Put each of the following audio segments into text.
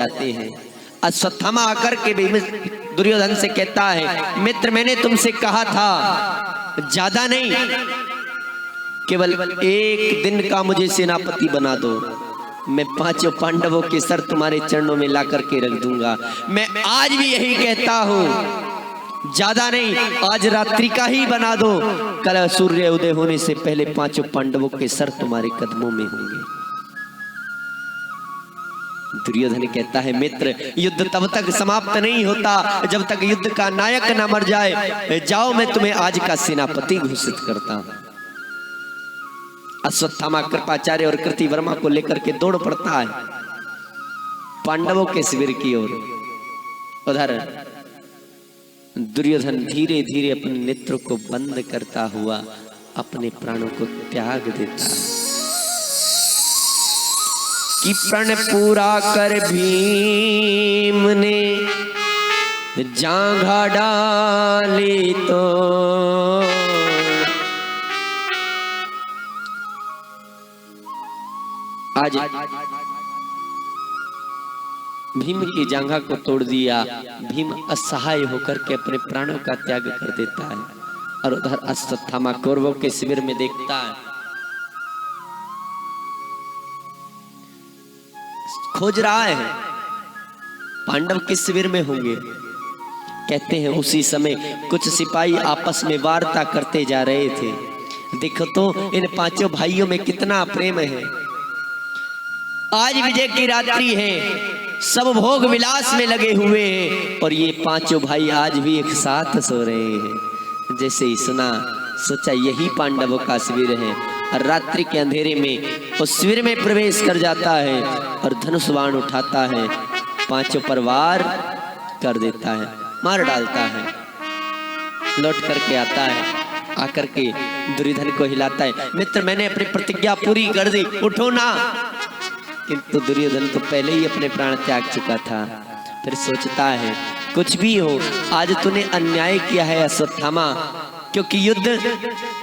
जाते हैं। अश्वत्थामा आकर के दुर्योधन से कहता है, मित्र मैंने तुमसे कहा था ज्यादा नहीं, केवल एक दिन का मुझे सेनापति बना दो, मैं पांचों पांडवों के सर तुम्हारे चरणों में ला करके रख दूंगा। मैं आज भी यही कहता हूं, ज्यादा नहीं, आज रात्रि का ही बना दो, कल सूर्य उदय होने से पहले पांचों पांडवों के सर तुम्हारे कदमों में होंगे। दुर्योधन कहता है, मित्र युद्ध तब तक समाप्त नहीं होता जब तक युद्ध का नायक ना मर जाए। जाओ मैं तुम्हें आज का सेनापति घोषित करता हूं। अश्वत्थामा कृपाचार्य और कृतिवर्मा को लेकर के दौड़ पड़ता है पांडवों के शिविर की ओर। उधर दुर्योधन धीरे धीरे अपने नेत्रों को बंद करता हुआ अपने प्राणों को त्याग देता है कि प्रण पूरा कर भीम ने जांघा डाली तो आज भीम की जांघा को तोड़ दिया। भीम असहाय होकर के अपने प्राणों का त्याग कर देता है और उधर अश्वत्थामा कौरवों के शिविर में देखता है, खोज रहा है पांडव किस शिविर में होंगे। कहते हैं उसी समय कुछ सिपाही आपस में वार्ता करते जा रहे थे, देखो तो इन पांचों भाइयों में कितना प्रेम है। आज विजय की रात्रि है, सब भोग विलास में लगे हुए हैं और ये पांचों भाई आज भी एक साथ सो रहे हैं। जैसे ही सुना, सोचा यही पांडवों का शिविर है और रात्रि के अंधेरे में उस शिविर में प्रवेश कर जाता है और धनुष बाण उठाता है, पांचों पर वार कर देता है, मार डालता है। लौट करके आता है, आकर के दुर्योधन को हिलाता है, मित्र मैंने अपनी प्रतिज्ञा पूरी कर दी, उठो ना। किंतु दुर्योधन तो पहले ही अपने प्राण त्याग चुका था। फिर सोचता है, कुछ भी हो आज तूने अन्याय किया है अश्वत्थामा, क्योंकि युद्ध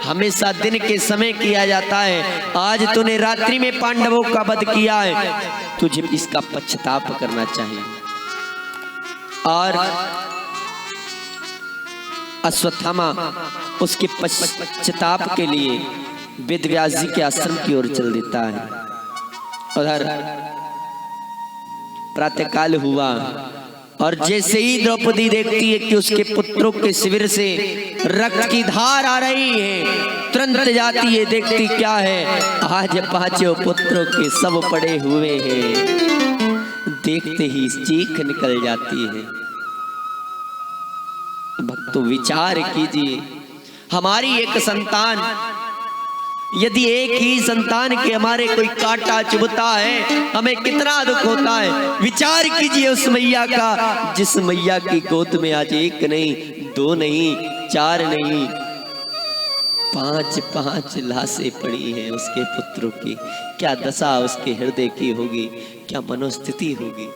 हमेशा दिन के समय किया जाता है। आज तूने रात्रि में पांडवों का वध किया है, तुझे इसका पश्चाताप करना चाहिए। और अश्वत्थामा उसके पश्चाताप के लिए वेदव्यास जी के आश्रम की ओर चल देता है। उधर प्रातःकाल हुआ और जैसे ही द्रौपदी देखती है कि उसके पुत्रों के शिविर से रक्त की धार आ रही है, तुरंत जाती है, देखती क्या है, आज पांचों पुत्रों के सब पड़े हुए हैं। देखते ही चीख निकल जाती है। भक्तों विचार कीजिए, हमारी एक संतान, यदि एक ही संतान के हमारे कोई कांटा चुभता है हमें कितना दुख होता है। विचार कीजिए उस मैया का, जिस मैया की गोद में आज एक नहीं, दो नहीं, चार नहीं, पांच लाशें पड़ी हैं उसके पुत्रों की। क्या दशा उसके हृदय की होगी, क्या मनोस्थिति होगी।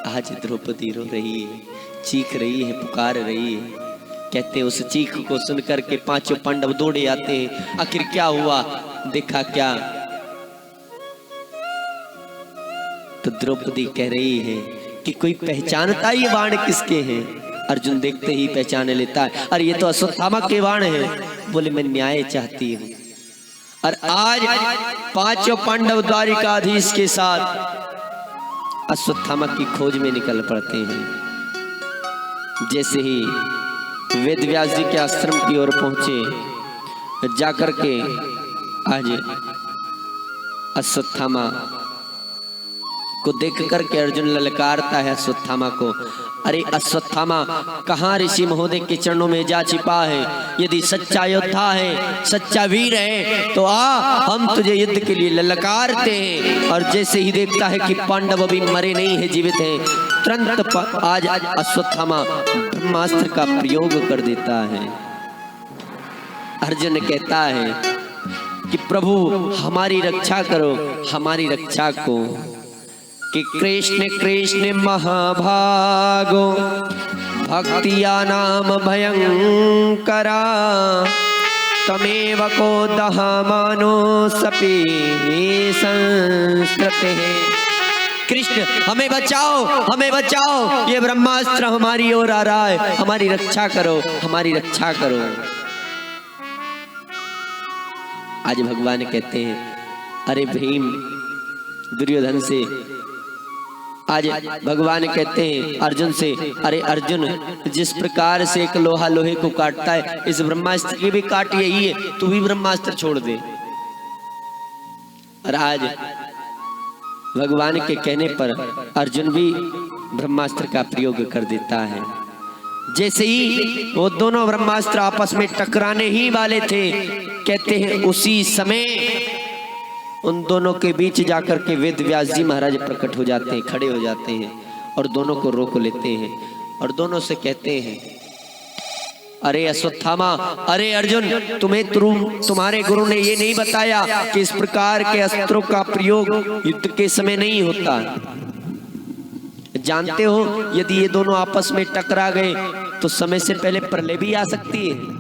आज द्रौपदी रो रही है, चीख रही है, पुकार रही है। कहते उस चीख को सुनकर के पांचों पांडव दौड़े आते हैं। आखिर क्या हुआ, देखा क्या, तो द्रौपदी कह रही है कि कोई पहचानता ये बाण किसके हैं। अर्जुन देखते ही पहचान लेता है, अरे ये तो अश्वत्थामा के बाण हैं। बोले मैं न्याय चाहती हूँ। और आज पांचों पांडव द्वारिकाधीश के साथ अश्वत्थामा की खोज में निकल पड़ते हैं। जैसे ही वेदव्यास जी के आश्रम की ओर पहुंचे, जाकर के आज अश्वत्थामा को देख करके अर्जुन ललकारता है अश्वत्थामा को, अरे अश्वत्थामा कहाँ ऋषि महोदय के चरणों में जा छिपा है। यदि सच्चा योद्धा है, सच्चा वीर है तो आ, हम तुझे युद्ध के लिए ललकारते हैं। और जैसे ही देखता है कि पांडव अभी मरे नहीं है, जीवित हैं, तुरंत आज अश्वत्थामा ब्रह्मास्त्र का प्रयोग कर देता है। अर्जुन कहता है कि प्रभु हमारी रक्षा करो, हमारी रक्षा को, कि कृष्ण कृष्ण महाभागो भक्तिया नाम भयंकरा तमेव को दहमानो सपी संस्कृते। कृष्ण हमें बचाओ, हमें बचाओ, ये ब्रह्मास्त्र हमारी ओर आ रहा है, हमारी रक्षा करो, हमारी रक्षा करो। आज भगवान कहते हैं अरे भीम दुर्योधन से, आज भगवान कहते हैं अर्जुन से, अरे अर्जुन जिस प्रकार से एक लोहा लोहे को काटता है, इस ब्रह्मास्त्र की भी काट यही है, तू भी ब्रह्मास्त्र छोड़ दे। और आज भगवान के कहने पर अर्जुन भी ब्रह्मास्त्र का प्रयोग कर देता है। जैसे ही वो दोनों ब्रह्मास्त्र आपस में टकराने ही वाले थे, कहते हैं उसी समय उन दोनों के बीच जाकर के वेद व्यास जी महाराज प्रकट हो जाते हैं, खड़े हो जाते हैं और दोनों को रोक लेते हैं और दोनों से कहते हैं अरे अश्वत्थामा, अरे अर्जुन, तुम्हारे गुरु ने ये नहीं बताया कि इस प्रकार के अस्त्रों का प्रयोग युद्ध के समय नहीं होता। जानते हो यदि ये दोनों आपस में टकरा गए तो समय से पहले प्रलय भी आ सकती है।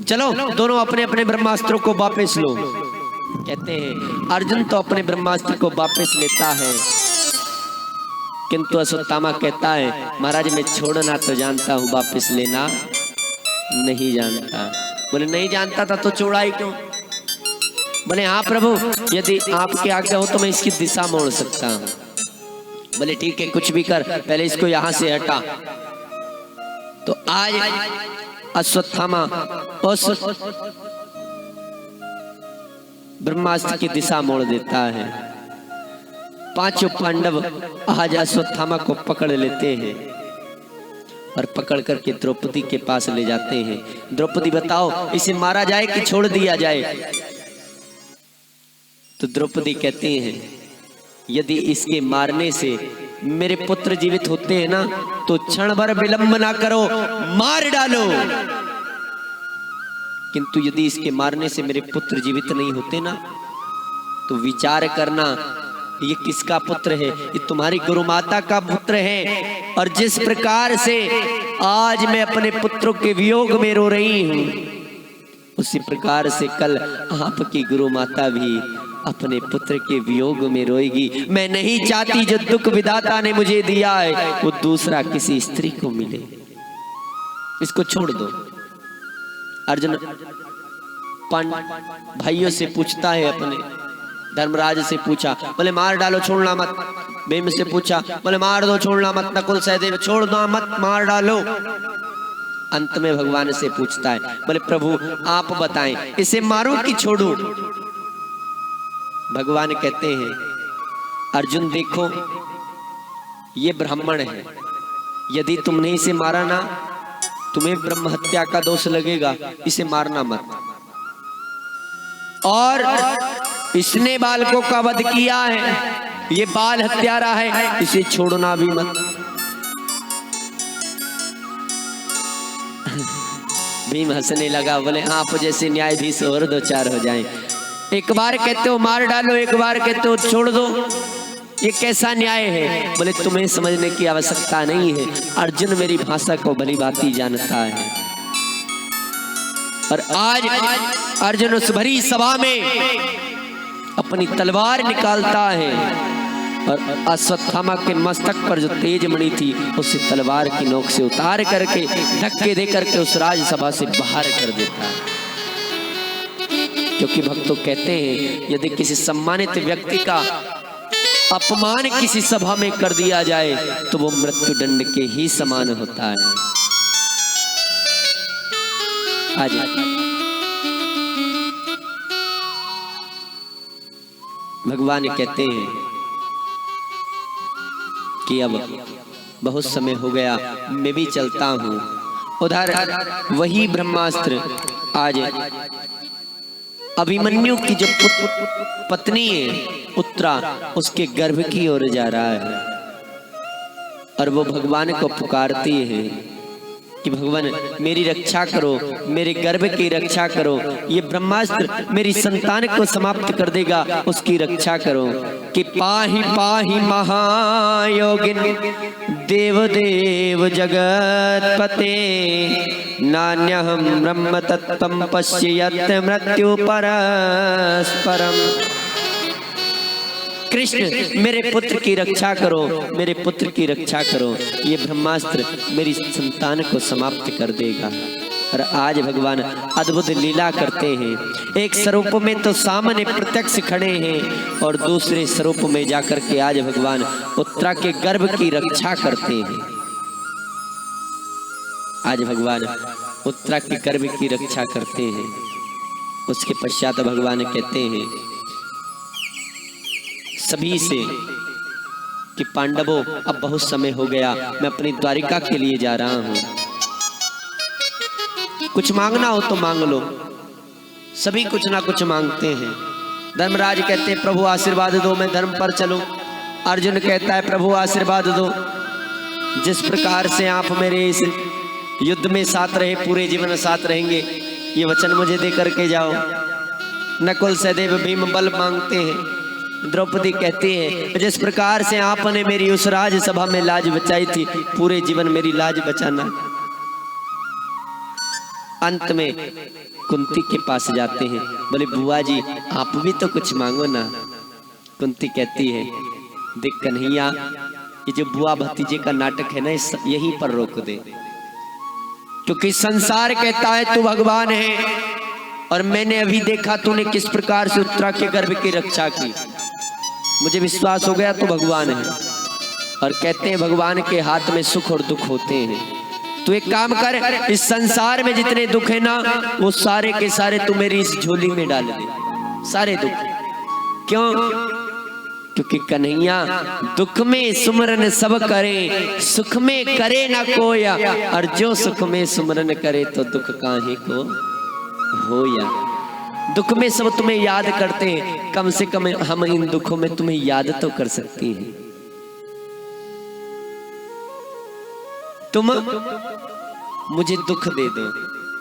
चलो दोनों अपने अपने ब्रह्मास्त्रों को वापस लो। कहते हैं अर्जुन तो अपने ब्रह्मास्त्र को वापस लेता है, किंतु अश्वत्थामा कहता है महाराज मैं छोड़ना तो जानता हूँ, वापस लेना नहीं जानता। बोले नहीं जानता था तो छोड़ा क्यों? बोले हाँ प्रभु, यदि आपकी आज्ञा हो तो मैं इसकी दिशा मोड़ सकता हूँ। बोले ठीक है, कुछ भी कर, पहले इसको यहाँ से हटा। तो आज अश्वत्थामा उस ब्रह्मास्त्र की दिशा मोड़ देता है। पांचों पांडव आज अश्वत्थामा को पकड़ लेते हैं और पकड़ करके द्रौपदी के पास ले जाते हैं। द्रौपदी बताओ इसे मारा जाए कि छोड़ दिया जाए? तो द्रौपदी कहती हैं यदि इसके मारने से मेरे पुत्र जीवित होते हैं ना तो क्षण भर विलंब ना करो, मार डालो। किंतु यदि इसके मारने से मेरे पुत्र जीवित नहीं होते ना तो विचार करना ये किसका पुत्र है? ये तुम्हारी गुरु माता का पुत्र है। और जिस प्रकार से आज मैं अपने पुत्रों के वियोग में रो रही हूं, उसी प्रकार से कल आपकी गुरु माता भी अपने पुत्र के वियोग में रोएगी। मैं नहीं चाहती जो दुख विधाता ने मुझे दिया है वो दूसरा किसी स्त्री को मिले। इसको छोड़ दो। अर्जुन भाइयों से पूछता है, अपने धर्मराज से पूछा, बोले मार डालो छोड़ना मत। भीम से पूछा, बोले मार दो छोड़ना मत। नकुल सहदेव छोड़ दो मत, मार डालो। अंत में भगवान से पूछता है, बोले प्रभु आप बताएं इसे मारूं कि छोड़ूं? भगवान कहते हैं अर्जुन देखो ये ब्राह्मण है, यदि तुमने इसे मारा ना तुम्हें ब्रह्म हत्या का दोष लगेगा, इसे मारना मत। और इसने बालकों का वध किया है, ये बाल हत्यारा है, इसे छोड़ना भी मत। भीम हंसने लगा, बोले आप जैसे न्यायाधीश और दो चार हो जाएं। एक बार कहते हो मार डालो, एक बार कहते हो छोड़ दो, ये कैसा न्याय है? बोले तुम्हें समझने की आवश्यकता नहीं है, अर्जुन मेरी भाषा को भली भांति जानता है। और आज अर्जुन उस भरी सभा में अपनी तलवार निकालता है और अश्वत्थामा के मस्तक पर जो तेज मणि थी उसे तलवार की नोक से उतार करके धक्के दे करके उस राजसभा से बाहर कर देता है। क्योंकि भक्तों कहते हैं यदि किसी सम्मानित व्यक्ति का अपमान किसी सभा में कर दिया जाए तो वो मृत्यु दंड के ही समान होता है। आज भगवान कहते हैं कि अब बहुत समय हो गया, मैं भी चलता हूं। उधर वही ब्रह्मास्त्र आज अभिमन्यु की जो पत्नी है उत्तरा, उसके गर्भ की ओर जा रहा है और वो भगवान को पुकारती है कि भगवान मेरी रक्षा करो, मेरे गर्भ की रक्षा करो, ये ब्रह्मास्त्र मेरी संतान को समाप्त कर देगा, उसकी रक्षा करो। कि पाहि पाहि महायोगिन देव देव जगतपते, नान्यहं ब्रह्म तत्त्वं पश्येत् मृत्यु परस्परम। कृष्ण मेरे पुत्र की रक्षा करो, मेरे पुत्र की रक्षा करो, ये ब्रह्मास्त्र मेरी संतान को समाप्त कर देगा। और आज भगवान अद्भुत लीला करते हैं। एक स्वरूप में तो सामने प्रत्यक्ष खड़े हैं और दूसरे स्वरूप में जाकर के आज भगवान उत्तरा के गर्भ की रक्षा करते हैं। आज भगवान उत्तरा के गर्भ की रक्षा करते हैं। उसके पश्चात भगवान कहते हैं सभी से कि पांडवों अब बहुत समय हो गया, मैं अपनी द्वारिका के लिए जा रहा हूं, कुछ मांगना हो तो मांग लो। सभी कुछ ना कुछ मांगते हैं। धर्मराज कहते हैं प्रभु आशीर्वाद दो, मैं धर्म पर चलूं। अर्जुन कहता है प्रभु आशीर्वाद दो, जिस प्रकार से आप मेरे इस युद्ध में साथ रहे, पूरे जीवन साथ रहेंगे, ये वचन मुझे दे करके जाओ। नकुल सहदेव भीम बल मांगते हैं। द्रौपदी कहती है जिस प्रकार से आपने मेरी उस राजसभा में लाज बचाई थी, पूरे जीवन मेरी लाज बचाना। अंत में कुंती के पास जाते हैं, बोले बुआ जी आप भी तो कुछ मांगो ना। कुंती कहती है देख कन्हैया, ये जो बुआ भतीजे का नाटक है ना, यहीं पर रोक दे, क्योंकि संसार कहता है तू भगवान है और मैंने अभी देखा तूने किस प्रकार से उत्तरा के गर्भ की रक्षा की, मुझे विश्वास हो गया तू भगवान है। और कहते हैं भगवान के हाथ में सुख और दुख होते हैं। तू एक काम कर, इस संसार में जितने दुख है ना, वो सारे के सारे तू मेरी इस झोली में डाल दे, सारे दुख। क्यों? क्योंकि कन्हैया दुख में सुमरन सब करे, सुख में करे ना कोया, और जो सुख में सुमरन करे तो दुख काहे को होया। दुख में सब तुम्हें याद करते हैं, कम से कम हम इन दुखों में तुम्हें याद तो कर सकती हैं। तुम मुझे दुख दे दो।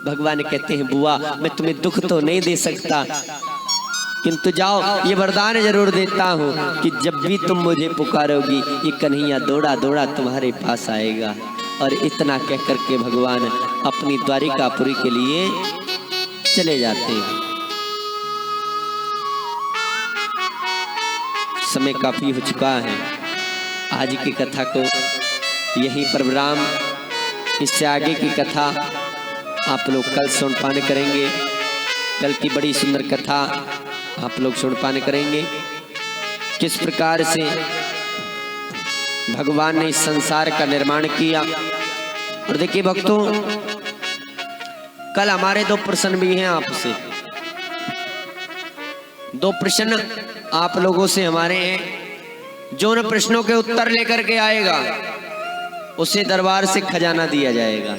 भगवान कहते हैं बुआ मैं तुम्हें दुख तो नहीं दे सकता, किंतु जाओ ये वरदान जरूर देता हूँ कि जब भी तुम मुझे पुकारोगी ये कन्हैया दौड़ा दौड़ा तुम्हारे पास आएगा। और इतना कह करके भगवान अपनी द्वारिकापुरी के लिए चले जाते हैं। समय काफी हो चुका है, आज की कथा को यहीं पर विराम। इससे आगे की कथा आप लोग कल सुनपान करेंगे। कल की बड़ी सुंदर कथा आप लोग सुनपान करेंगे, किस प्रकार से भगवान ने इस संसार का निर्माण किया। और देखिए भक्तों, कल हमारे दो प्रश्न भी हैं आपसे, दो प्रश्न आप लोगों से हमारे हैं। जो उन प्रश्नों के उत्तर लेकर के आएगा उसे दरबार से खजाना दिया जाएगा,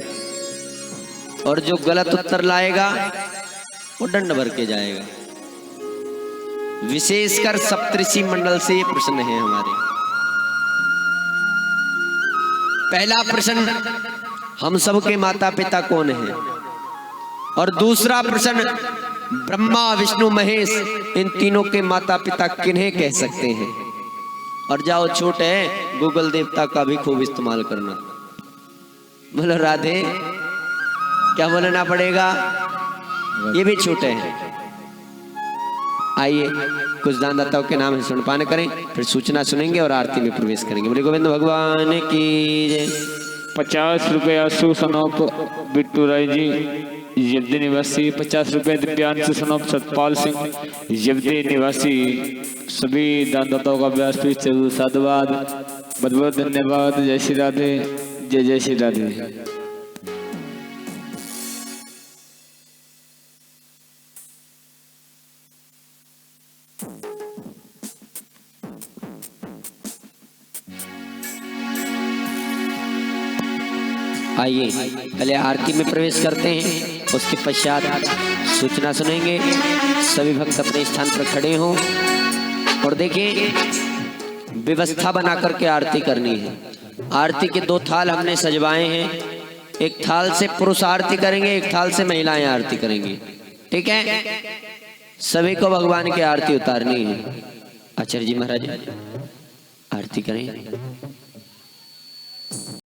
और जो गलत उत्तर लाएगा वो दंड भर के जाएगा। विशेषकर सप्तऋषि मंडल से ये प्रश्न है हमारे। पहला प्रश्न, हम सबके माता पिता कौन है? और दूसरा प्रश्न, ब्रह्मा विष्णु महेश इन तीनों के माता पिता किन्हें कह सकते हैं? और जाओ छूट है, गूगल देवता का भी खूब इस्तेमाल करना। बोलो राधे, क्या बोलना पड़ेगा? ये भी छूट है। आइए कुछ दानदाताओं के नाम है सुनपान करें, फिर सूचना सुनेंगे और आरती में प्रवेश करेंगे। बोले गोविंद भगवान की जय। 50 रुपये आशु सनोप बिट्टू राय जी यब्दी निवासी, 50 रुपये दिव्यांश सनोप सतपाल सिंह यब्दी निवासी। सभी दानदाताओं का व्यासपीठ से साधुवाद, बहुत बहुत धन्यवाद। जय श्री राधे, जय जय श्री राधे। आइए पहले आरती में प्रवेश करते हैं, उसके पश्चात सूचना सुनेंगे। सभी भक्त अपने स्थान पर खड़े हों और देखिए व्यवस्था बना करके आरती करनी है। आरती के 2 थाल हमने सजवाए हैं, एक थाल से पुरुष आरती करेंगे, एक थाल से महिलाएं आरती करेंगे। ठीक है, सभी को भगवान की आरती उतारनी है। आचार्य जी महाराज आरती करें।